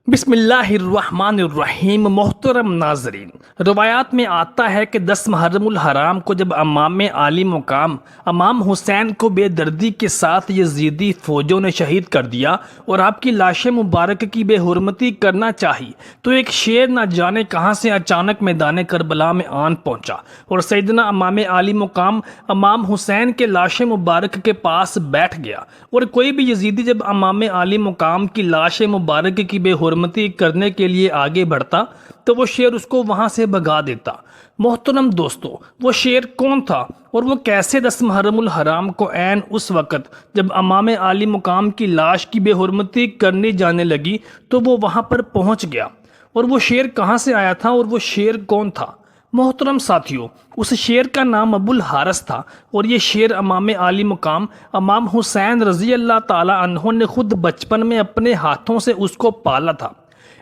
بسم اللہ الرحمن الرحیم۔ محترم ناظرین، روایات میں آتا ہے کہ 10 محرم الحرام کو جب امام عالی مقام امام حسین کو بے دردی کے ساتھ یزیدی فوجوں نے شہید کر دیا اور آپ کی لاش مبارک کی بے حرمتی کرنا چاہی تو ایک شیر نہ جانے کہاں سے اچانک میدان کربلا میں آن پہنچا اور سیدنا امام عالی مقام امام حسین کے لاش مبارک کے پاس بیٹھ گیا۔ اور کوئی بھی یزیدی جب امام عالی مقام کی لاش مبارک کی بے حرمتی کرنے کے لیے آگے بڑھتا تو وہ شیر اس کو وہاں سے بھگا دیتا۔ محترم دوستو، وہ شیر کون تھا اور وہ کیسے 10 محرم الحرام کو عین اس وقت جب امام عالی مقام کی لاش کی بے حرمتی کرنی جانے لگی تو وہ وہاں پر پہنچ گیا، اور وہ شیر کہاں سے آیا تھا اور وہ شیر کون تھا؟ محترم ساتھیوں، اس شیر کا نام ابو الحارث تھا، اور یہ شیر امام عالی مقام امام حسین رضی اللہ تعالی عنہ نے خود بچپن میں اپنے ہاتھوں سے اس کو پالا تھا۔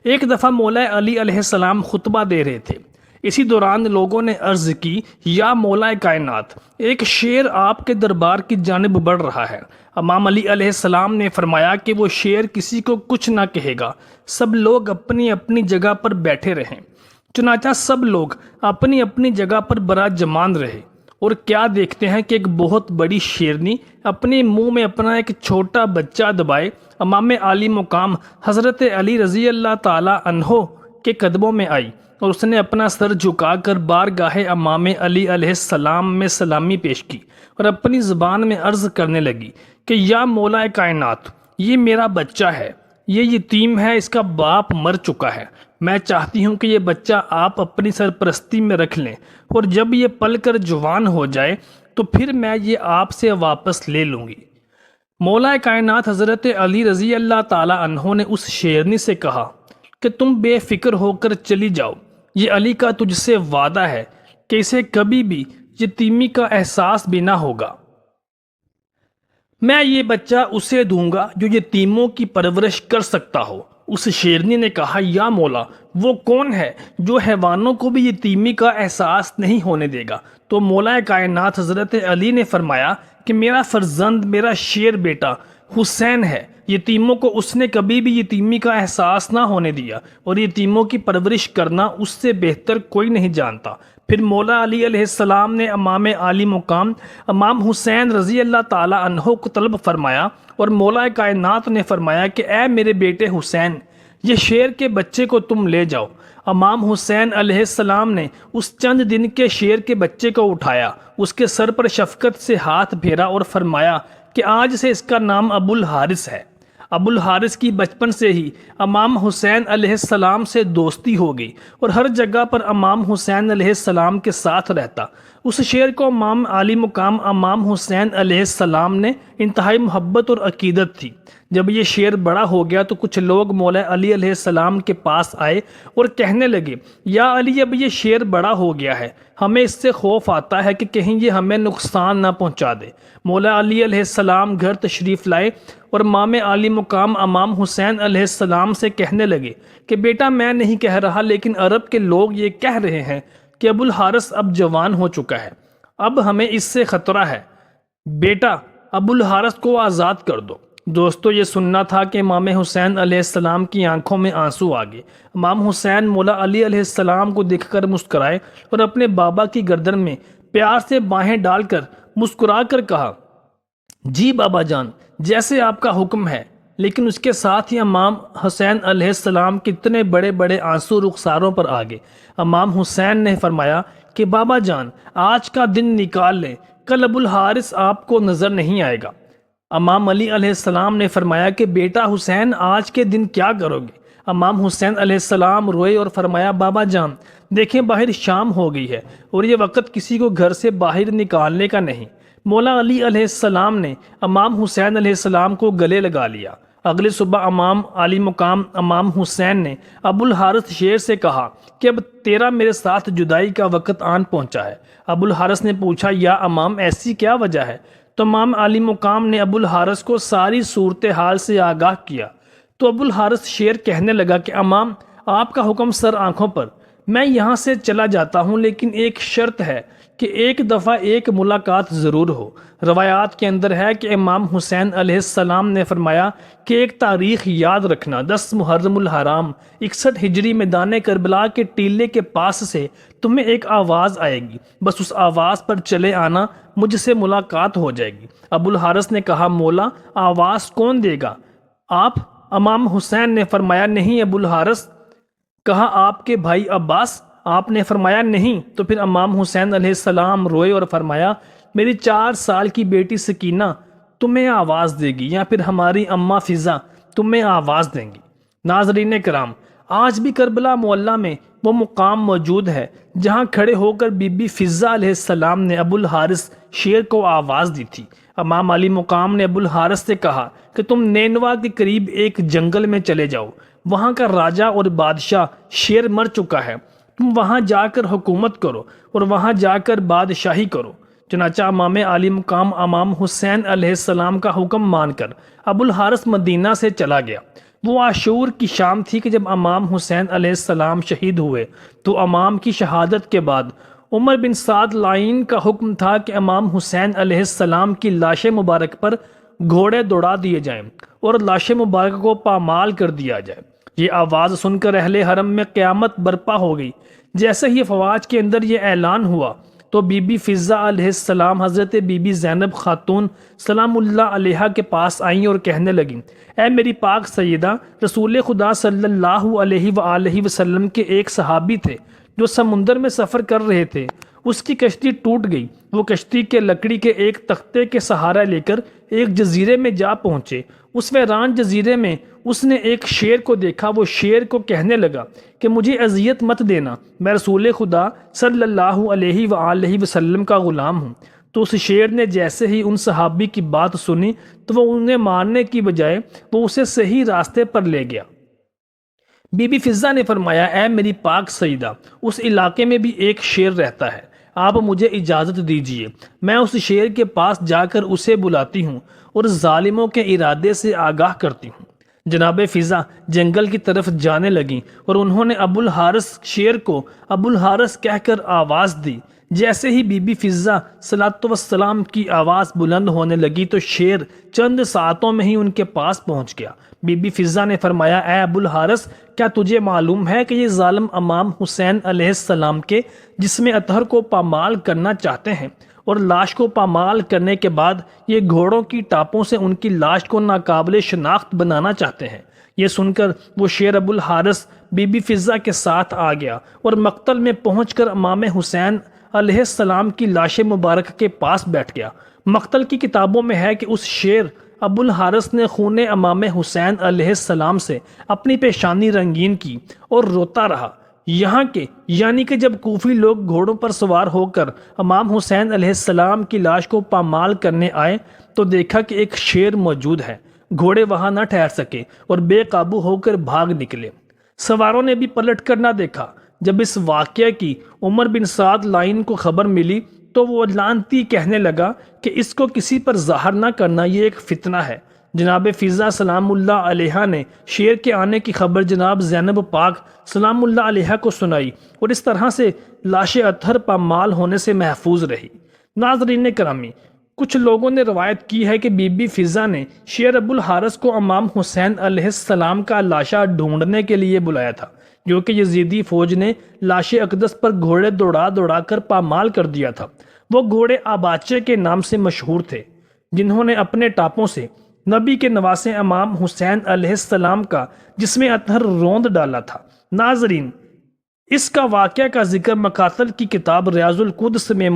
ایک دفعہ مولا علی علیہ السلام خطبہ دے رہے تھے، اسی دوران لوگوں نے عرض کی، یا مولا کائنات، ایک شیر آپ کے دربار کی جانب بڑھ رہا ہے۔ امام علی علیہ السلام نے فرمایا کہ وہ شیر کسی کو کچھ نہ کہے گا، سب لوگ اپنی اپنی جگہ پر بیٹھے رہیں۔ چنانچہ سب لوگ اپنی اپنی جگہ پر براجمان رہے، اور کیا دیکھتے ہیں کہ ایک بہت بڑی شیرنی اپنے منہ میں اپنا ایک چھوٹا بچہ دبائے امام عالی مقام حضرت علی رضی اللہ تعالی عنہ کے قدموں میں آئی، اور اس نے اپنا سر جھکا کر بارگاہ امام علی علیہ السلام میں سلامی پیش کی اور اپنی زبان میں عرض کرنے لگی کہ یا مولا کائنات، یہ میرا بچہ ہے، یہ یتیم ہے، اس کا باپ مر چکا ہے، میں چاہتی ہوں کہ یہ بچہ آپ اپنی سرپرستی میں رکھ لیں، اور جب یہ پل کر جوان ہو جائے تو پھر میں یہ آپ سے واپس لے لوں گی۔ مولا کائنات حضرت علی رضی اللہ تعالی عنہ نے اس شیرنی سے کہا کہ تم بے فکر ہو کر چلی جاؤ، یہ علی کا تجھ سے وعدہ ہے کہ اسے کبھی بھی یتیمی کا احساس بھی نہ ہوگا۔ میں یہ بچہ اسے دوں گا جو یتیموں کی پرورش کر سکتا ہو۔ اس شیرنی نے کہا، یا مولا، وہ کون ہے جو حیوانوں کو بھی یتیمی کا احساس نہیں ہونے دے گا؟ تو مولا کائنات حضرت علی نے فرمایا کہ میرا فرزند، میرا شیر بیٹا حسین ہے، یتیموں کو اس نے کبھی بھی یتیمی کا احساس نہ ہونے دیا، اور یتیموں کی پرورش کرنا اس سے بہتر کوئی نہیں جانتا۔ پھر مولا علی علیہ السلام نے امام عالی مقام امام حسین رضی اللہ تعالی عنہ کو طلب فرمایا، اور مولا کائنات نے فرمایا کہ اے میرے بیٹے حسین، یہ شیر کے بچے کو تم لے جاؤ۔ امام حسین علیہ السلام نے اس چند دن کے شیر کے بچے کو اٹھایا، اس کے سر پر شفقت سے ہاتھ پھیرا اور فرمایا کہ آج سے اس کا نام ابو الحارث ہے۔ ابو الحارث کی بچپن سے ہی امام حسین علیہ السلام سے دوستی ہو گئی، اور ہر جگہ پر امام حسین علیہ السلام کے ساتھ رہتا۔ اس شیر کو امام عالی مقام امام حسین علیہ السلام نے انتہائی محبت اور عقیدت تھی۔ جب یہ شیر بڑا ہو گیا تو کچھ لوگ مولا علی علیہ السلام کے پاس آئے اور کہنے لگے، یا علی، اب یہ شیر بڑا ہو گیا ہے، ہمیں اس سے خوف آتا ہے کہ کہیں یہ ہمیں نقصان نہ پہنچا دے۔ مولا علی علیہ السلام گھر تشریف لائے اور امام عالی مقام امام حسین علیہ السلام سے کہنے لگے کہ بیٹا، میں نہیں کہہ رہا، لیکن عرب کے لوگ یہ کہہ رہے ہیں کہ ابو الحارث اب جوان ہو چکا ہے، اب ہمیں اس سے خطرہ ہے، بیٹا ابو الحارث کو آزاد کر دو۔ دوستو، یہ سننا تھا کہ امام حسین علیہ السلام کی آنکھوں میں آنسو آ گئے۔ امام حسین مولا علی علیہ السلام کو دیکھ کر مسکرائے اور اپنے بابا کی گردن میں پیار سے باہیں ڈال کر مسکرا کر کہا، جی بابا جان، جیسے آپ کا حکم ہے۔ لیکن اس کے ساتھ ہی امام حسین علیہ السلام کتنے بڑے بڑے آنسو رخساروں پر آ گئے۔ امام حسین نے فرمایا کہ بابا جان، آج کا دن نکال لیں، کل ابو الحارث آپ کو نظر نہیں آئے گا۔ امام علی علیہ السلام نے فرمایا کہ بیٹا حسین، آج کے دن کیا کرو گے؟ امام حسین علیہ السلام روئے اور فرمایا، بابا جان، دیکھیں باہر شام ہو گئی ہے، اور یہ وقت کسی کو گھر سے باہر نکالنے کا نہیں۔ مولا علی علیہ السلام نے امام حسین علیہ السلام کو گلے لگا لیا۔ اگلے صبح امام علی مقام امام حسین نے ابو الحارث شیر سے کہا کہ اب تیرا میرے ساتھ جدائی کا وقت آن پہنچا ہے۔ ابو الحارث نے پوچھا، یا امام، ایسی کیا وجہ ہے؟ تو امام علی مقام نے ابو الحارث کو ساری صورتحال سے آگاہ کیا۔ تو ابو الحارث شیر کہنے لگا کہ امام، آپ کا حکم سر آنکھوں پر، میں یہاں سے چلا جاتا ہوں، لیکن ایک شرط ہے کہ ایک دفعہ ایک ملاقات ضرور ہو۔ روایات کے اندر ہے کہ امام حسین علیہ السلام نے فرمایا کہ ایک تاریخ یاد رکھنا، 10 محرم الحرام 61 ہجری میدان کربلا کے ٹیلے کے پاس سے تمہیں ایک آواز آئے گی، بس اس آواز پر چلے آنا، مجھ سے ملاقات ہو جائے گی۔ ابو الحارث نے کہا، مولا آواز کون دے گا آپ؟ امام حسین نے فرمایا، نہیں ابو الحارث۔ کہا، آپ کے بھائی عباس؟ آپ نے فرمایا نہیں۔ تو پھر امام حسین علیہ السلام روئے اور فرمایا، میری 4 سال کی بیٹی سکینہ تمہیں آواز دے گی، یا پھر ہماری اماں فضا تمہیں آواز دیں گی۔ ناظرین کرام، آج بھی کربلا معلیٰ میں وہ مقام موجود ہے جہاں کھڑے ہو کر بی بی فضا علیہ السلام نے ابو الحارث شیر کو آواز دی تھی۔ امام علی مقام نے ابو الحارث سے کہا کہ تم نینوا کے قریب ایک جنگل میں چلے جاؤ، وہاں کا راجہ اور بادشاہ شیر مر چکا ہے، تم وہاں جا کر حکومت کرو اور وہاں جا کر بادشاہی کرو۔ چنانچہ امام علی مقام امام حسین علیہ السلام کا حکم مان کر ابو الحارث مدینہ سے چلا گیا۔ وہ عاشور کی شام تھی کہ جب امام حسین علیہ السلام شہید ہوئے تو امام کی شہادت کے بعد عمر بن سعد لائن کا حکم تھا کہ امام حسین علیہ السلام کی لاش مبارک پر گھوڑے دوڑا دیے جائیں اور لاش مبارک کو پامال کر دیا جائے۔ یہ آواز سن کر اہل حرم میں قیامت برپا ہو گئی۔ جیسے ہی افواج کے اندر یہ اعلان ہوا تو بی بی فضا علیہ السلام حضرت بی بی زینب خاتون سلام اللہ علیہا کے پاس آئیں اور کہنے لگیں، اے میری پاک سیدہ، رسول خدا صلی اللہ علیہ وآلہ وسلم کے ایک صحابی تھے جو سمندر میں سفر کر رہے تھے، اس کی کشتی ٹوٹ گئی، وہ کشتی کے لکڑی کے ایک تختے کے سہارا لے کر ایک جزیرے میں جا پہنچے۔ اس ویران جزیرے میں اس نے ایک شیر کو دیکھا، وہ شیر کو کہنے لگا کہ مجھے اذیت مت دینا، میں رسول خدا صلی اللہ علیہ وآلہ وسلم کا غلام ہوں۔ تو اس شیر نے جیسے ہی ان صحابی کی بات سنی تو وہ انہیں مارنے کی بجائے وہ اسے صحیح راستے پر لے گیا۔ بی بی فضا نے فرمایا، اے میری پاک سیدہ، اس علاقے میں بھی ایک شیر رہتا ہے، آپ مجھے اجازت دیجیے، میں اس شیر کے پاس جا کر اسے بلاتی ہوں اور ظالموں کے ارادے سے آگاہ کرتی ہوں۔ جناب فضا جنگل کی طرف جانے لگیں اور انہوں نے ابو الحارث شیر کو ابو الحارث کہہ کر آواز دی۔ جیسے ہی بی بی فضا صلاۃ والسلام کی آواز بلند ہونے لگی تو شیر چند ساعتوں میں ہی ان کے پاس پہنچ گیا۔ بی بی فضا نے فرمایا، اے ابو الحارث، کیا تجھے معلوم ہے کہ یہ ظالم امام حسین علیہ السلام کے جسم اطہر کو پامال کرنا چاہتے ہیں، اور لاش کو پامال کرنے کے بعد یہ گھوڑوں کی ٹاپوں سے ان کی لاش کو ناقابل شناخت بنانا چاہتے ہیں۔ یہ سن کر وہ شیر ابو الحارث بی بی فضا کے ساتھ آ گیا اور مقتل میں پہنچ کر امام حسین علیہ السلام کی لاش مبارک کے پاس بیٹھ گیا۔ مقتل کی کتابوں میں ہے کہ اس شیر ابو الحارث نے خون امام حسین علیہ السلام سے اپنی پیشانی رنگین کی اور روتا رہا، یہاں کے یعنی کہ جب کوفی لوگ گھوڑوں پر سوار ہو کر امام حسین علیہ السلام کی لاش کو پامال کرنے آئے تو دیکھا کہ ایک شیر موجود ہے۔ گھوڑے وہاں نہ ٹھہر سکے اور بے قابو ہو کر بھاگ نکلے۔ سواروں نے بھی پلٹ کر نہ دیکھا۔ جب اس واقعے کی عمر بن سعد لائن کو خبر ملی تو وہ لعنتی کہنے لگا کہ اس کو کسی پر ظاہر نہ کرنا، یہ ایک فتنہ ہے۔ جناب فضا سلام اللہ علیہا نے شیر کے آنے کی خبر جناب زینب پاک سلام اللہ علیہا کو سنائی اور اس طرح سے لاش اطہر پامال ہونے سے محفوظ رہی۔ ناظرین کرامی، کچھ لوگوں نے روایت کی ہے کہ بی بی فضا نے شیر ابو الحارث کو امام حسین علیہ السلام کا لاشا ڈھونڈنے کے لیے بلایا تھا، جو کہ یزیدی فوج نے لاش اقدس پر گھوڑے دوڑا دوڑا کر پامال کر دیا تھا۔ وہ گھوڑے آباچے کے نام سے مشہور تھے، جنہوں نے اپنے ٹاپوں سے نبی کے نواسے امام حسین علیہ السلام کا جسم اطہر روند ڈالا تھا۔ ناظرین، اس کا واقعہ کا ذکر مقاتل کی کتاب ریاض القدس میں